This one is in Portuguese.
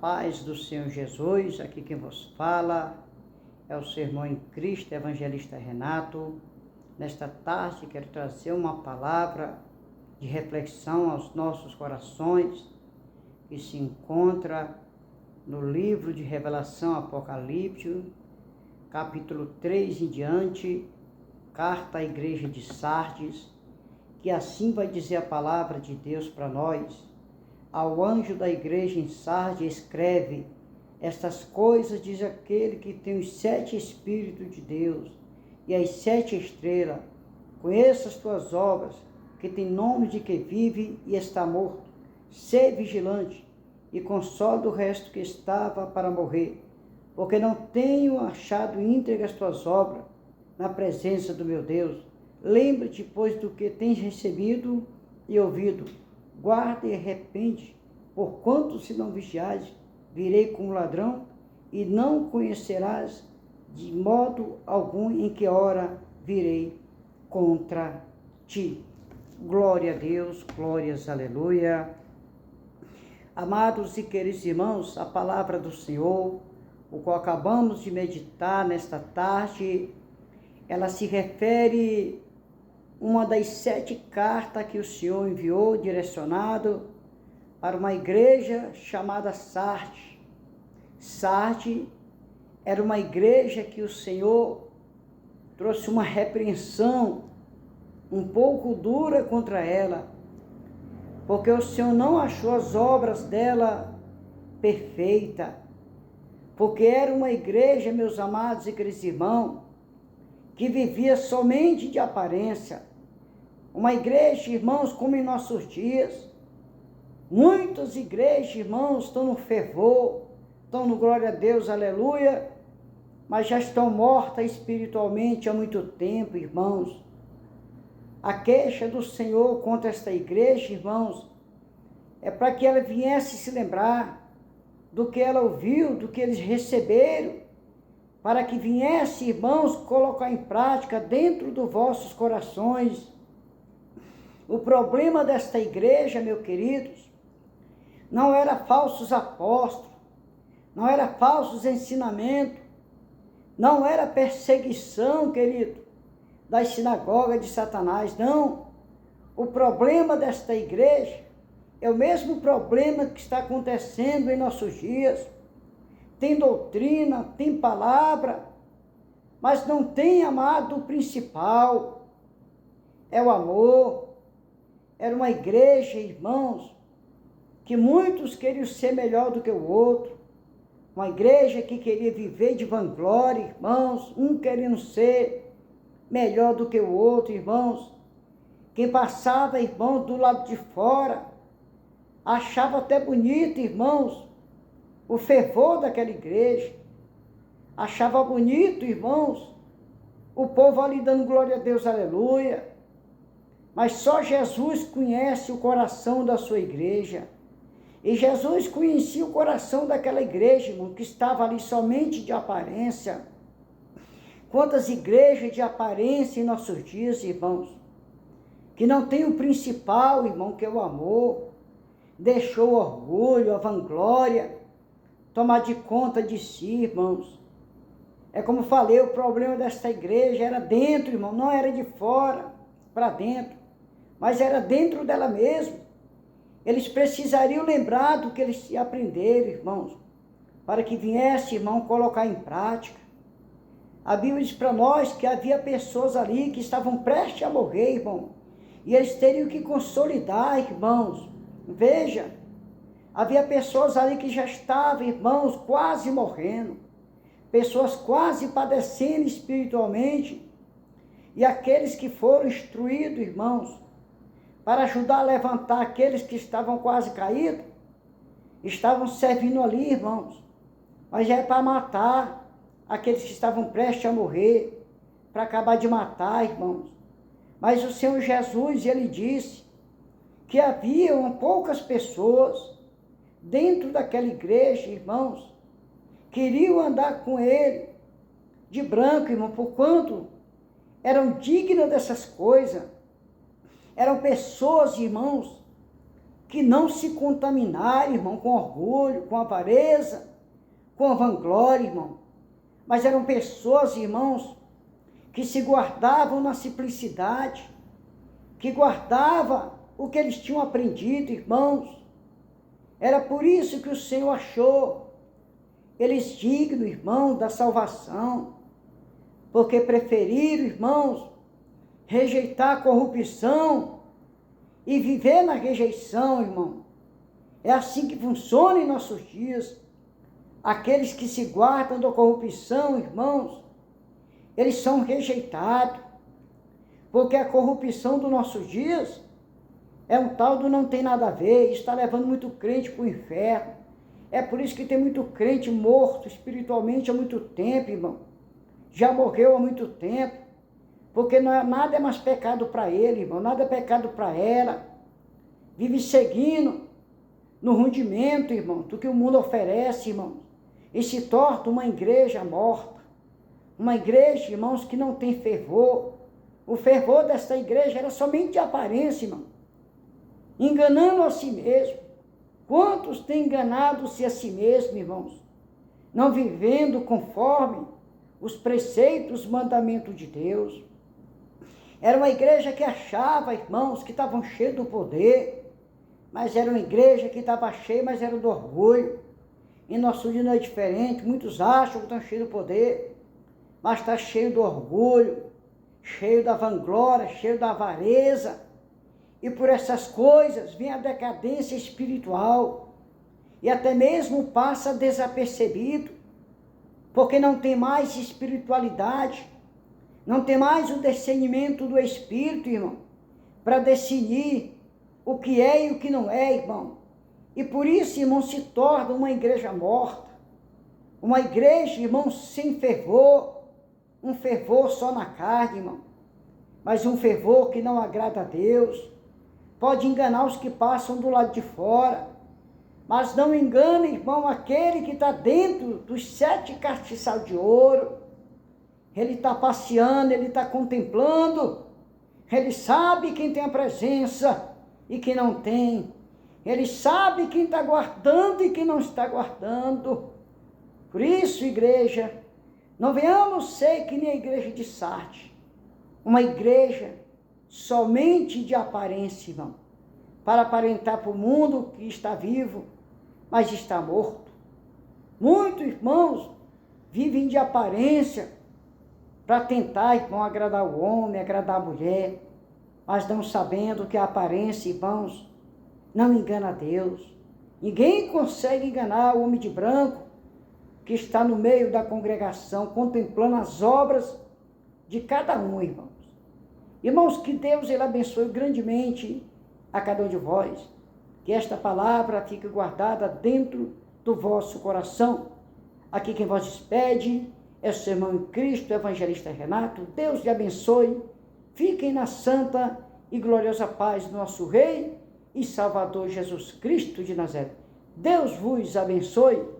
paz do Senhor Jesus, aqui quem vos fala é o seu irmão em Cristo, evangelista Renato. Nesta tarde quero trazer uma palavra de reflexão aos nossos corações, que se encontra no livro de Revelação Apocalipse, capítulo 3 em diante, carta à igreja de Sardes, que assim vai dizer a palavra de Deus para nós. Ao anjo da igreja em Sardes escreve: estas coisas diz aquele que tem os 7 Espíritos de Deus e as 7 estrelas. Conheça as tuas obras, que tem nome de que vive e está morto. Sê vigilante e consola o resto que estava para morrer, porque não tenho achado íntegras as tuas obras na presença do meu Deus. Lembra-te, pois, do que tens recebido e ouvido. Guarda e arrepende, porquanto se não vigiares, virei como ladrão, e não conhecerás de modo algum em que hora virei contra ti. Glória a Deus, glórias, aleluia. Amados e queridos irmãos, a palavra do Senhor, o qual acabamos de meditar nesta tarde, ela se refere uma das 7 cartas que o Senhor enviou, direcionado para uma igreja chamada Sardes. Sardes era uma igreja que o Senhor trouxe uma repreensão um pouco dura contra ela, porque o Senhor não achou as obras dela perfeitas, porque era uma igreja, meus amados e queridos irmãos, que vivia somente de aparência. Uma igreja, irmãos, como em nossos dias, muitas igrejas, irmãos, estão no fervor, estão no glória a Deus, aleluia, mas já estão mortas espiritualmente há muito tempo, irmãos. A queixa do Senhor contra esta igreja, irmãos, é para que ela viesse se lembrar do que ela ouviu, do que eles receberam, para que viesse, irmãos, colocar em prática dentro dos vossos corações. O problema desta igreja, meus queridos, não era falsos apóstolos, não era falsos ensinamentos, não era perseguição, querido, das sinagogas de Satanás, não. O problema desta igreja é o mesmo problema que está acontecendo em nossos dias. Tem doutrina, tem palavra, mas não tem, amado, o principal, é o amor. Era uma igreja, irmãos, que muitos queriam ser melhor do que o outro, uma igreja que queria viver de vanglória, irmãos, um querendo ser melhor do que o outro, irmãos. Quem passava, irmãos, do lado de fora, achava até bonito, irmãos, o fervor daquela igreja, achava bonito, irmãos, o povo ali dando glória a Deus, aleluia, mas só Jesus conhece o coração da sua igreja, e Jesus conhecia o coração daquela igreja, irmão, que estava ali somente de aparência. Quantas igrejas de aparência em nossos dias, irmãos, que não tem o principal, irmão, que é o amor, deixou o orgulho, a vanglória, tomar de conta de si, irmãos. É como falei, o problema desta igreja era dentro, irmão, não era de fora para dentro, mas era dentro dela mesmo. Eles precisariam lembrar do que eles aprenderam, irmãos, para que viesse, irmão, colocar em prática. A Bíblia diz para nós que havia pessoas ali que estavam prestes a morrer, irmão, e eles teriam que consolidar, irmãos. Veja, havia pessoas ali que já estavam, irmãos, quase morrendo, pessoas quase padecendo espiritualmente, e aqueles que foram instruídos, irmãos, para ajudar a levantar aqueles que estavam quase caídos, estavam servindo ali, irmãos, mas já é para matar aqueles que estavam prestes a morrer, para acabar de matar, irmãos. Mas o Senhor Jesus, ele disse que haviam poucas pessoas dentro daquela igreja, irmãos, queriam andar com ele de branco, irmão, porquanto eram dignas dessas coisas. Eram pessoas, irmãos, que não se contaminaram, irmão, com orgulho, com avareza, com a vanglória, irmão. Mas eram pessoas, irmãos, que se guardavam na simplicidade, que guardavam o que eles tinham aprendido, irmãos. Era por isso que o Senhor achou eles dignos, irmãos, da salvação, porque preferiram, irmãos, rejeitar a corrupção e viver na rejeição, irmão. É assim que funciona em nossos dias. Aqueles que se guardam da corrupção, irmãos, eles são rejeitados, porque a corrupção dos nossos dias é um tal do não tem nada a ver, está levando muito crente para o inferno. É por isso que tem muito crente morto espiritualmente há muito tempo, irmão. Já morreu há muito tempo, porque nada é mais pecado para ele, irmão, nada é pecado para ela. Vive seguindo no rudimento, irmão, do que o mundo oferece, irmão, e se torna uma igreja morta. Uma igreja, irmãos, que não tem fervor. O fervor desta igreja era somente de aparência, irmão. Enganando a si mesmo. Quantos têm enganado-se a si mesmo, irmãos? Não vivendo conforme os preceitos, os mandamentos de Deus. Era uma igreja que achava, irmãos, que estavam cheios do poder, mas era uma igreja que estava cheia, mas era do orgulho. E nosso dia não é diferente. Muitos acham que estão cheios do poder, mas está cheio do orgulho, cheio da vanglória, cheio da avareza. E por essas coisas vem a decadência espiritual. E até mesmo passa desapercebido, porque não tem mais espiritualidade, não tem mais o discernimento do Espírito, irmão, para decidir o que é e o que não é, irmão. E por isso, irmão, se torna uma igreja morta, uma igreja, irmão, sem fervor, um fervor só na carne, irmão, mas um fervor que não agrada a Deus. Pode enganar os que passam do lado de fora, mas não engana, irmão, aquele que está dentro dos 7 castiçais de ouro. Ele está passeando, ele está contemplando, ele sabe quem tem a presença e quem não tem. Ele sabe quem está guardando e quem não está guardando. Por isso, igreja, não venhamos ser que nem a igreja de Sardes, uma igreja somente de aparência, irmão, para aparentar para o mundo que está vivo, mas está morto. Muitos irmãos vivem de aparência para tentar, irmão, agradar o homem, agradar a mulher, mas não sabendo que a aparência, irmãos, não engana a Deus. Ninguém consegue enganar o homem de branco que está no meio da congregação, contemplando as obras de cada um, irmãos. Irmãos, que Deus ele abençoe grandemente a cada um de vós. Que esta palavra fique guardada dentro do vosso coração. Aqui quem vos despede é o seu irmão em Cristo, evangelista Renato. Deus lhe abençoe. Fiquem na santa e gloriosa paz do nosso Rei e Salvador Jesus Cristo de Nazaré. Deus vos abençoe.